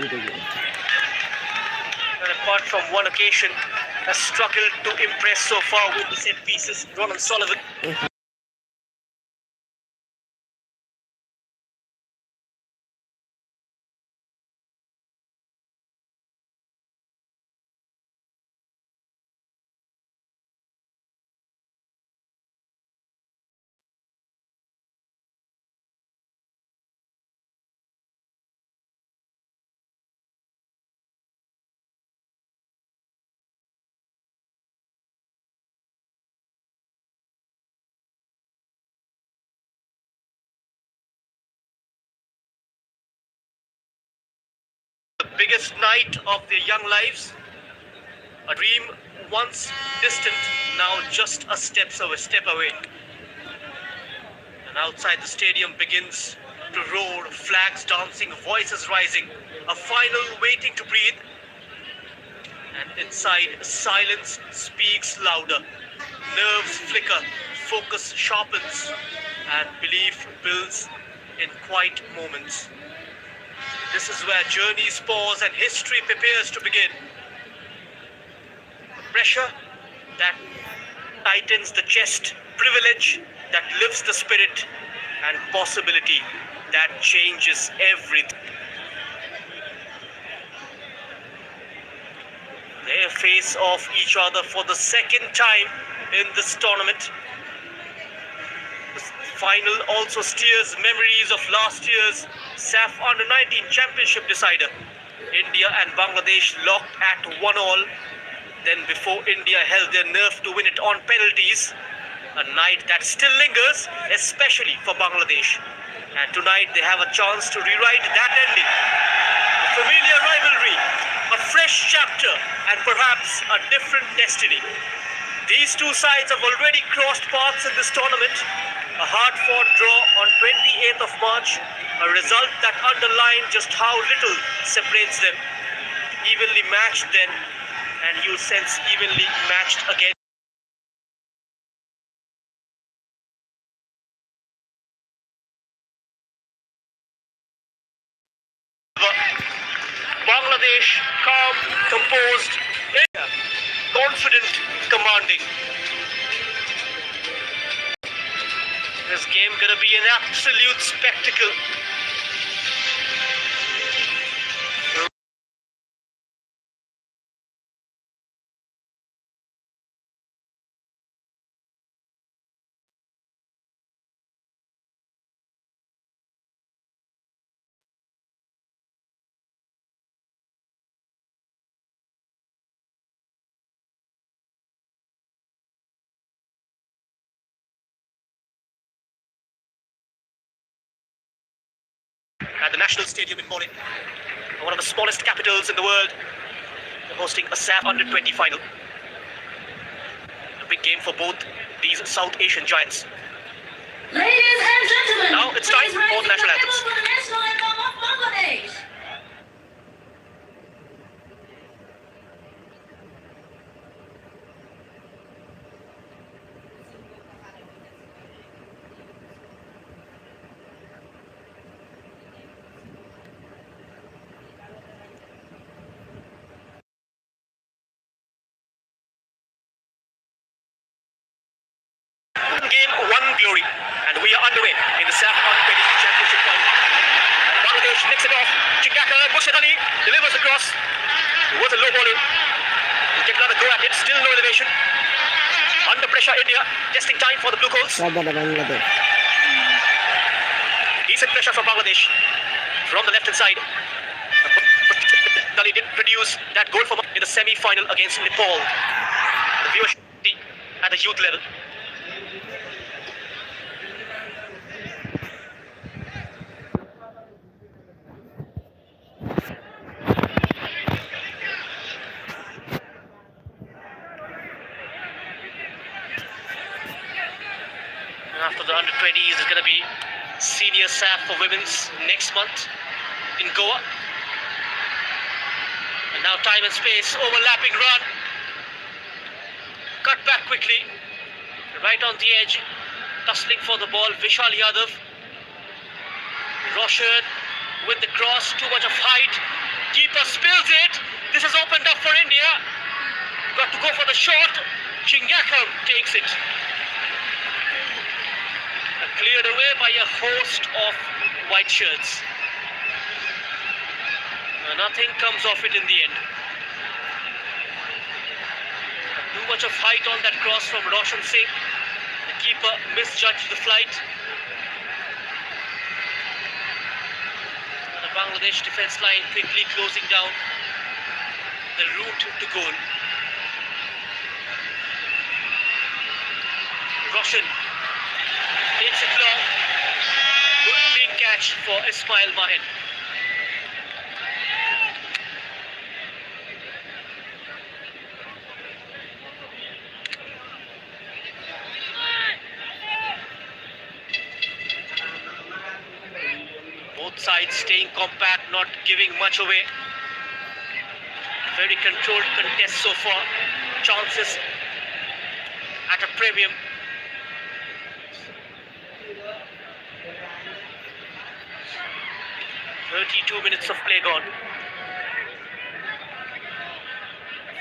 And apart from one occasion, has struggled to impress so far with the set pieces. Ronald Sullivan. The biggest night of their young lives. A dream once distant, now just a step away. And outside the stadium begins to roar, flags dancing, voices rising, a final waiting to breathe. And inside, silence speaks louder. Nerves flicker, focus sharpens, and belief builds in quiet moments. This is where journeys pause and history prepares to begin. Pressure that tightens the chest, privilege that lifts the spirit, and possibility that changes everything. They face off each other for the second time in this tournament. The final also stirs memories of last year's SAFF U-20 Championship decider. India and Bangladesh locked at 1-1. Then before India held their nerve to win it on penalties, a night that still lingers, especially for Bangladesh. And tonight they have a chance to rewrite that ending. A familiar rivalry, a fresh chapter, and perhaps a different destiny. These two sides have already crossed paths in this tournament. A hard-fought draw on 28th of March, a result that underlined just how little separates them. Evenly matched then, and you sense evenly matched again. Bangladesh, calm, composed, confident, commanding. This game gonna be an absolute spectacle. At the National Stadium in Mole, one of the smallest capitals in the world, they're hosting a SAFF U-20 final. A big game for both these South Asian giants. Ladies and gentlemen, now it's time for the national anthems. For the national anthem of Bangladesh. Game, one glory, and we are underway in the SAFF U-20 Championship final. Bangladesh nicks it off. Chingaka, Bushad Ali delivers the cross. It was a low ball in. Get another go at it. Still no elevation. Under pressure, India testing time for the blue coats. Decent pressure from Bangladesh from the left-hand side. Ali did produce that goal for in the semi-final against Nepal. The viewership at the youth level. After the under-20s, there's going to be senior SAFF for women's next month in Goa. And now time and space, overlapping run. Cut back quickly. Right on the edge, tussling for the ball, Vishal Yadav. Roshan with the cross, too much of height. Keeper spills it. This has opened up for India. Got to go for the shot. Chingakam takes it. Cleared away by a host of white shirts. Nothing comes of it in the end. Too much of height on that cross from Roshan Singh. The keeper misjudged the flight. And the Bangladesh defence line quickly closing down the route to goal. Roshan takes it long. Good clean catch for Ismail Mahin. Both sides staying compact, not giving much away. Very controlled contest so far. Chances at a premium. "32 minutes of play gone."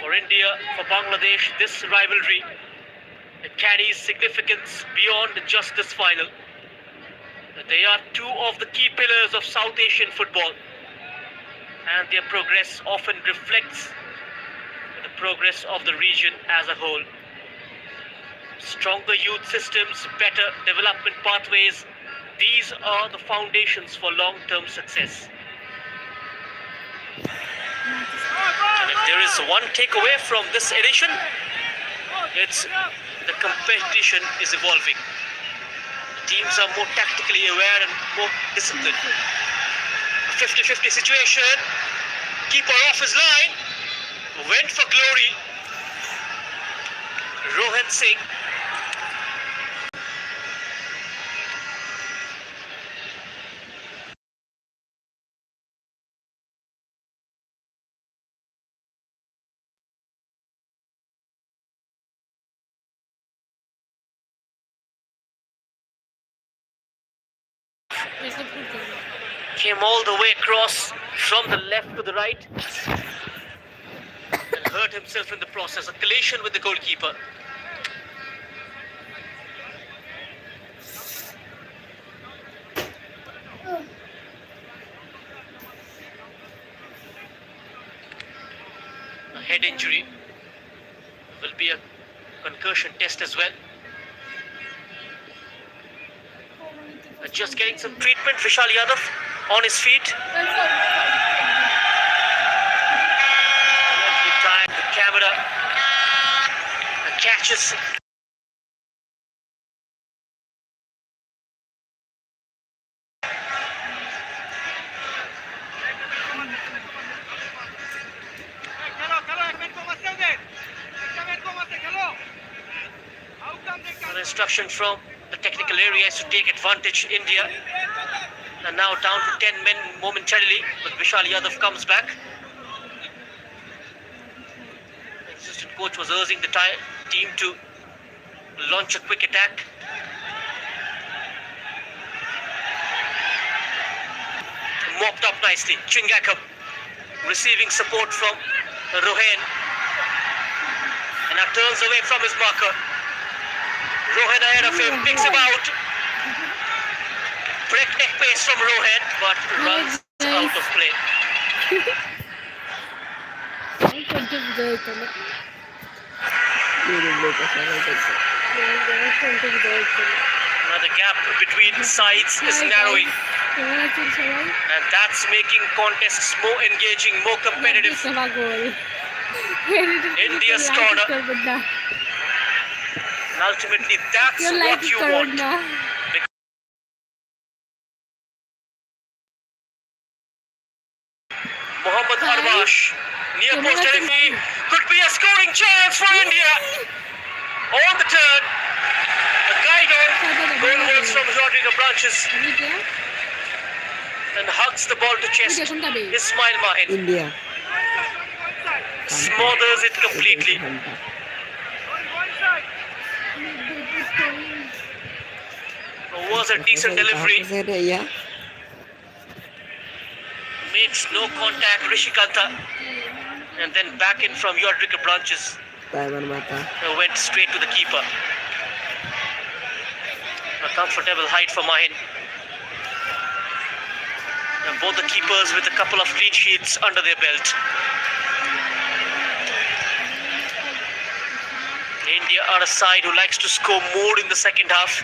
For India, for Bangladesh, this rivalry, it carries significance beyond just this final. They are two of the key pillars of South Asian football, and their progress often reflects the progress of the region as a whole. Stronger youth systems, better development pathways, these are the foundations for long-term success. And if there is one takeaway from this edition, it's the competition is evolving. Teams are more tactically aware and more disciplined. A 50-50 situation. Keeper off his line. Went for glory. Rohan Singh. Came all the way across from the left to the right and hurt himself in the process. A collision with the goalkeeper. A head injury. Will be a concussion test as well. Just getting some treatment. Vishal Yadav on his feet. Lovely time. The camera catches. An instruction from the technical area is to take advantage. India and now down to 10 men momentarily, but Vishal Yadav comes back. The assistant coach was urging the team to launch a quick attack. Mopped up nicely. Chingakam receiving support from Rohan and now turns away from his marker. Rohan ahead of him, picks him out. Breakneck pace from Rohan, but runs out of play. Now the gap between sides is narrowing, and that's making contests more engaging, more competitive. India's corner. And ultimately, that's what you want. Mohammad Arbash, near post delivery, could be a scoring chance for India. On the turn, a guide on, goal works from Rodrigo Branches. And hugs the ball to chest. Ismail Mahin. India. Smothers it completely. Was a decent delivery. Makes no contact, Rishikanta. And then back in from Yodrika Branches. Went straight to the keeper. A comfortable height for Mahin. And both the keepers with a couple of clean sheets under their belt. India are a side who likes to score more in the second half.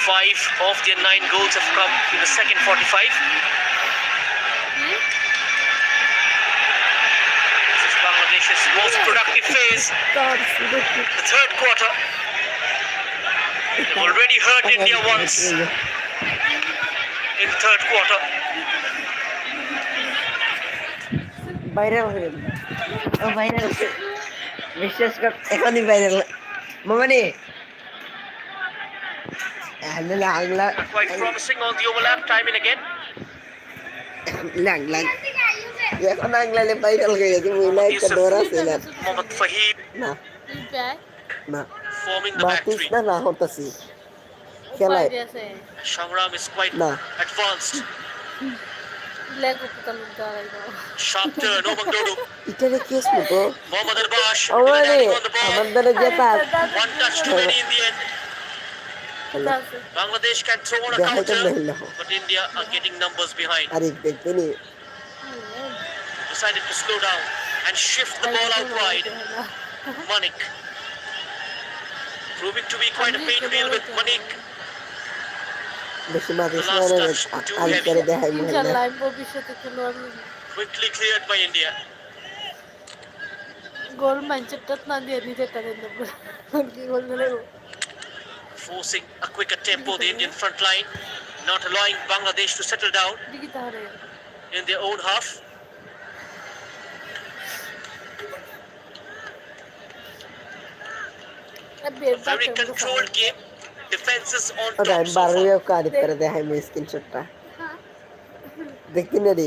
5 of their 9 goals have come in the second 45. This is Bangladesh's most productive phase. The third quarter. They've already hurt India once in the third quarter. Viral. Oh, viral. Vicious got economy viral. Mamani. Quite promising on the overlap, timing again. Lang. এখন আংলালে viral হয়ে গেছে মুইলাই একটা ডর আছে না Mohammad Fahim না না forming the back মাতিস three. না হতাছি খেলায় Shamram is quite না advanced. Sharp turn, Omangdodu. এটারে কেস মতো Mohammad Arbash আমারে on the ball. আমার দ্বারা জেতা One touch too many in the end. Bangladesh can throw on a counter, but India are getting numbers behind. আরে দেখবেনি Decided to slow down and shift the ball out wide. Manik. Proving to be quite a pain to deal with. Manik. বেশি মাতিস না রে I করে দেখাই মহিলা Quickly cleared by India. গোল মানচেটত না দিয়ে দিতে তাদের কি গোল দিলে Forcing a quicker tempo, the Indian front line, not allowing Bangladesh to settle down দিকে তাহলে in their own half. A very controlled game. Defenses on ওটা top so বারোয় far. কারি করে দেখাই মই স্ক্রিনশটটা দেখতে না রে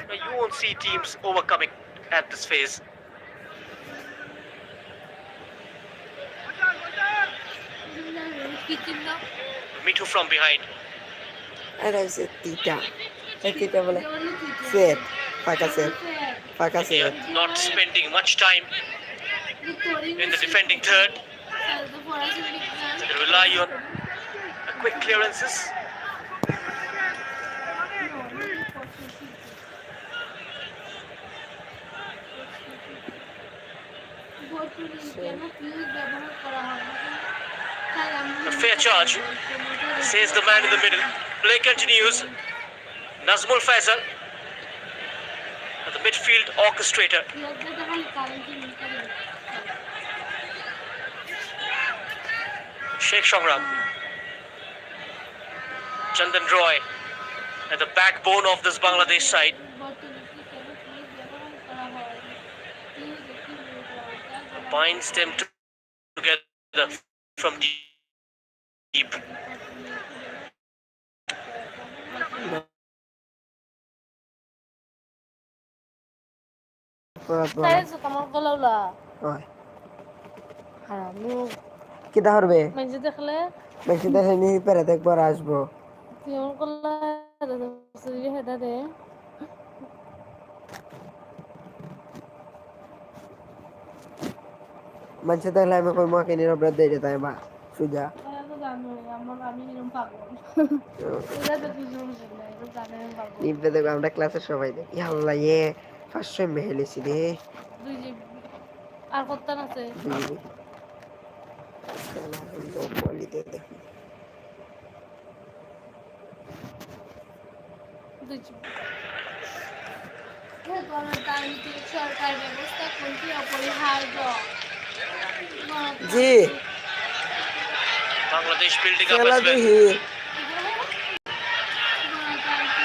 Now you won't see teams overcoming at this phase. Mitu from behind. আরে সে তিটা এই তিটা বলে সেট ফাঁকা set India not spending much time in the defending third. They rely on quick clearances. A fair charge, says the man in the middle. Play continues. Nazmul Faisal, the midfield orchestrator. Sheikh Shamram. Chandan Roy, at the backbone of this Bangladesh side. Binds them together from deep. তোমার গলাওলা ওই হারামু কি ধরবে মেজে দেখলে বেশি দেখে নি পরে একবার আসবো তোমার গলা সুরি হেডা দে মানুষে দেখলে আমি কই মাকে নিরবরাত দিয়ে যেতাম বা সুজা আমি এরকম পাগল এটা তো কিছু না এটা জানে পাগল নিবে দেখো আমরা ক্লাসে সবাই দেখি আল্লাহ এ ফার্স্ট টাইম মেহেলেছি রে দুই জিবি আর কত আছে দুই জিবি গণতান্ত্রিক সরকার ব্যবস্থা কোনটি অপরিহার্য জি Bangladesh building up খেলা as well. দেখি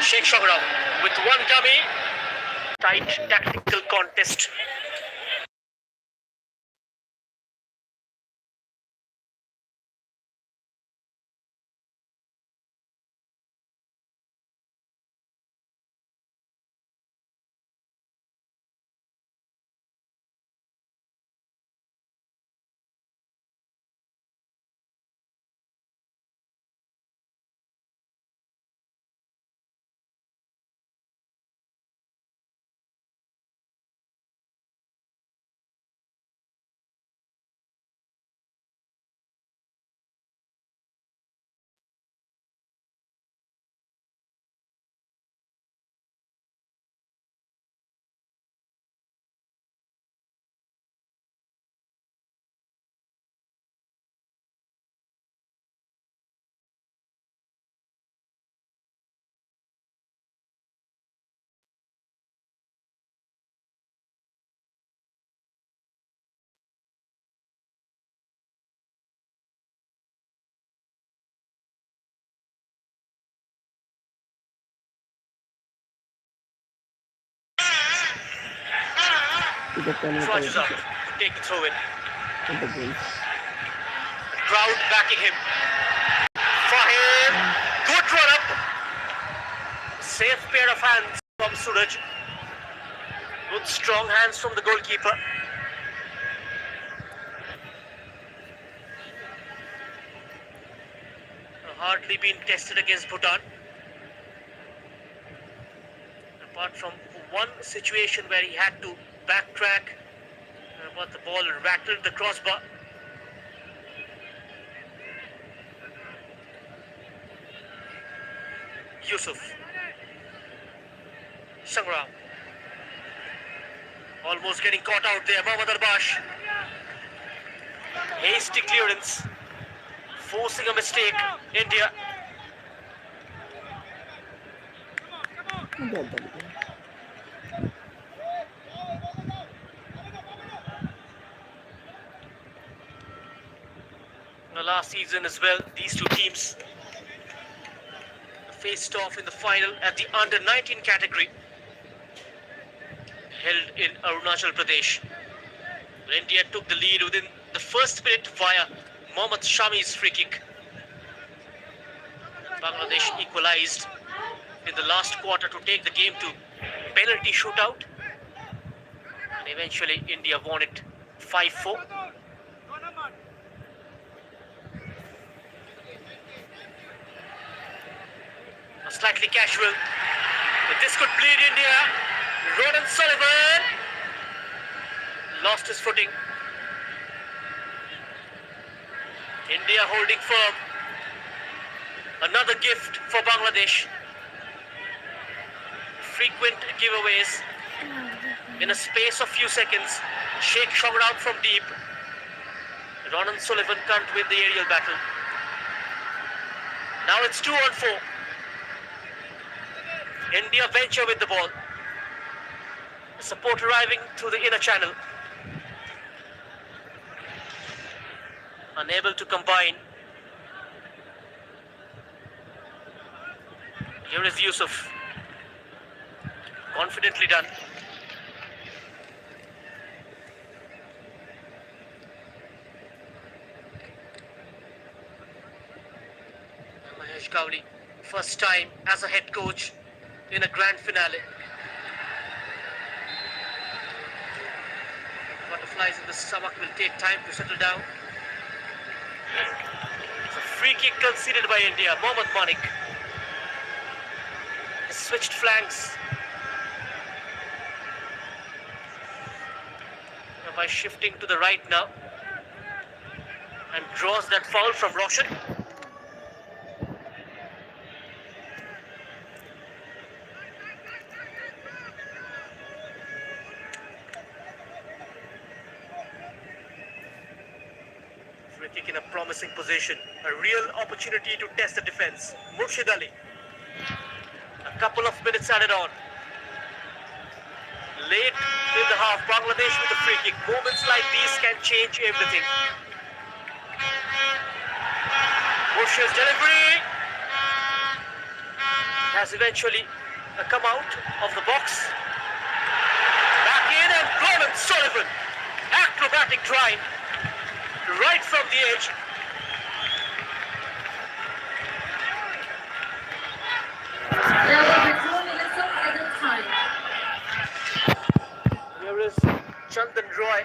Sheikh Shamram with one dummy. Tight tactical contest. Kita kan Trudges out to take the throw in. untuk gol. Crowd backing him. Fahim, good run up. Safe pair of hands from Suraj. Good strong hands from the goalkeeper. Hardly been tested against Bhutan. Apart from one situation where he had to backtrack, but the ball rattled the crossbar. Yusuf. Sangram. Almost getting caught out there. Mohammad Arbash. Hasty clearance. Forcing a mistake. India. Ada tadi. Last season as well, these two teams faced off in the final at the under-19 category, held in Arunachal Pradesh. India took the lead within the first minute via Mohammad Shami's free kick. Bangladesh equalized in the last quarter to take the game to penalty shootout, and eventually India won it 5-4. Slightly casual, but this could bleed India. Ronan Sullivan lost his footing. India holding firm. Another gift for Bangladesh. Frequent giveaways. In a space of few seconds, Sheikh shot out from deep. Ronan Sullivan can't win the aerial battle. Now it's 2-on-4. India venture with the ball. Support arriving through the inner channel. Unable to combine. Here is Yusuf. Confidently done. Mahesh Gowli, first time as a head coach in a grand finale. Butterflies in the stomach will take time to settle down. It's a free kick conceded by India. Mohammad Manik has switched flanks by shifting to the right now and draws that foul from Roshan. Kick in a promising position, a real opportunity to test the defense. Murshid Ali, a couple of minutes added on. Late in the half, Bangladesh with a free kick. Moments like these can change everything. Murshid's delivery has eventually come out of the box. Back in, and Ronan Sullivan, acrobatic drive. Right from the edge. There will be 2 minutes of added time. Here is Chandan Roy.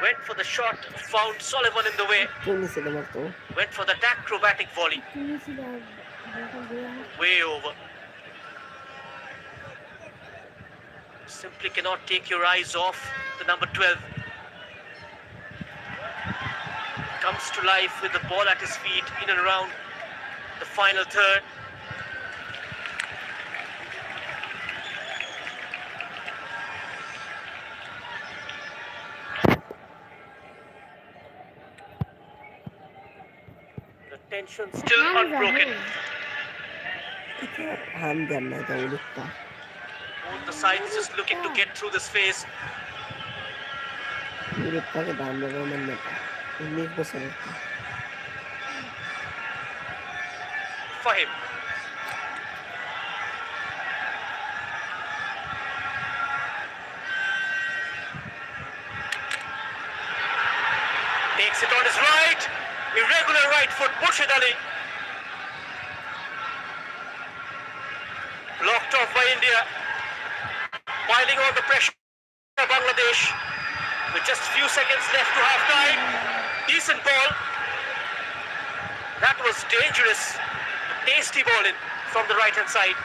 Went for the shot, found Sullivan in the way. Ini sudah waktu. Went for the acrobatic volley. Ini sudah Way over. Simply cannot take your eyes off the number 12. Comes to life with the ball at his feet in and around the final third. The tension still unbroken. Paham jangan jauh lupa. Both the sides just looking to get through this phase. Lupa ke dalam Roman mata. Ini besar. Fahim. foot, Murshid Ali. Blocked off by India. Piling on the pressure of Bangladesh. With just few seconds left to half time. Decent ball. That was dangerous. A tasty ball in from the right hand side.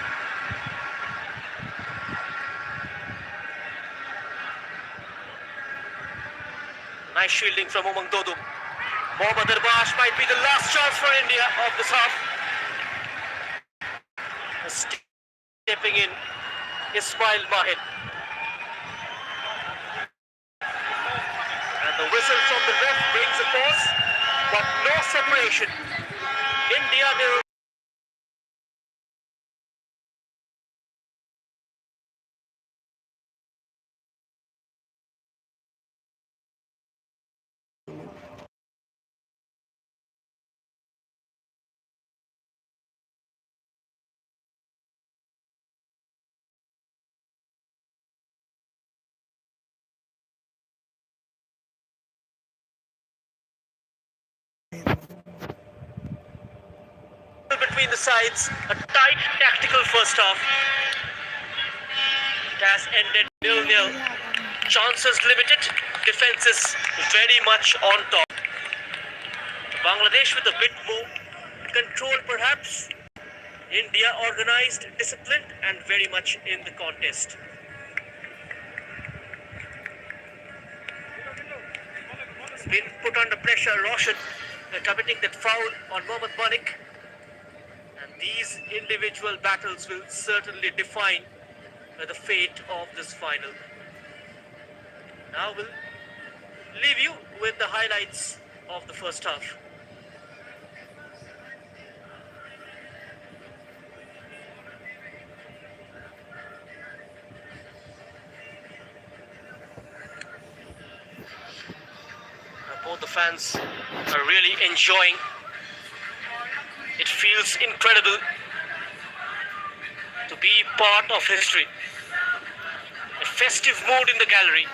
Nice shielding from Umang Dodum. Mohammad Arbash might be the last chance for India of this half. Stepping in, Ismail Mahid. And the whistle from the ref brings a pause, but no separation. India nil. Between the sides, a tight tactical first half. It has ended 0-0. Chances limited, defenses very much on top. Bangladesh with a bit more control perhaps. India organized, disciplined and very much in the contest. It's been put under pressure, Roshan committing that foul on Mohammad Malik. And these individual battles will certainly define the fate of this final. Now we'll leave you with the highlights of the first half. Both the fans are really enjoying. It feels incredible to be part of history. A festive mood in the gallery.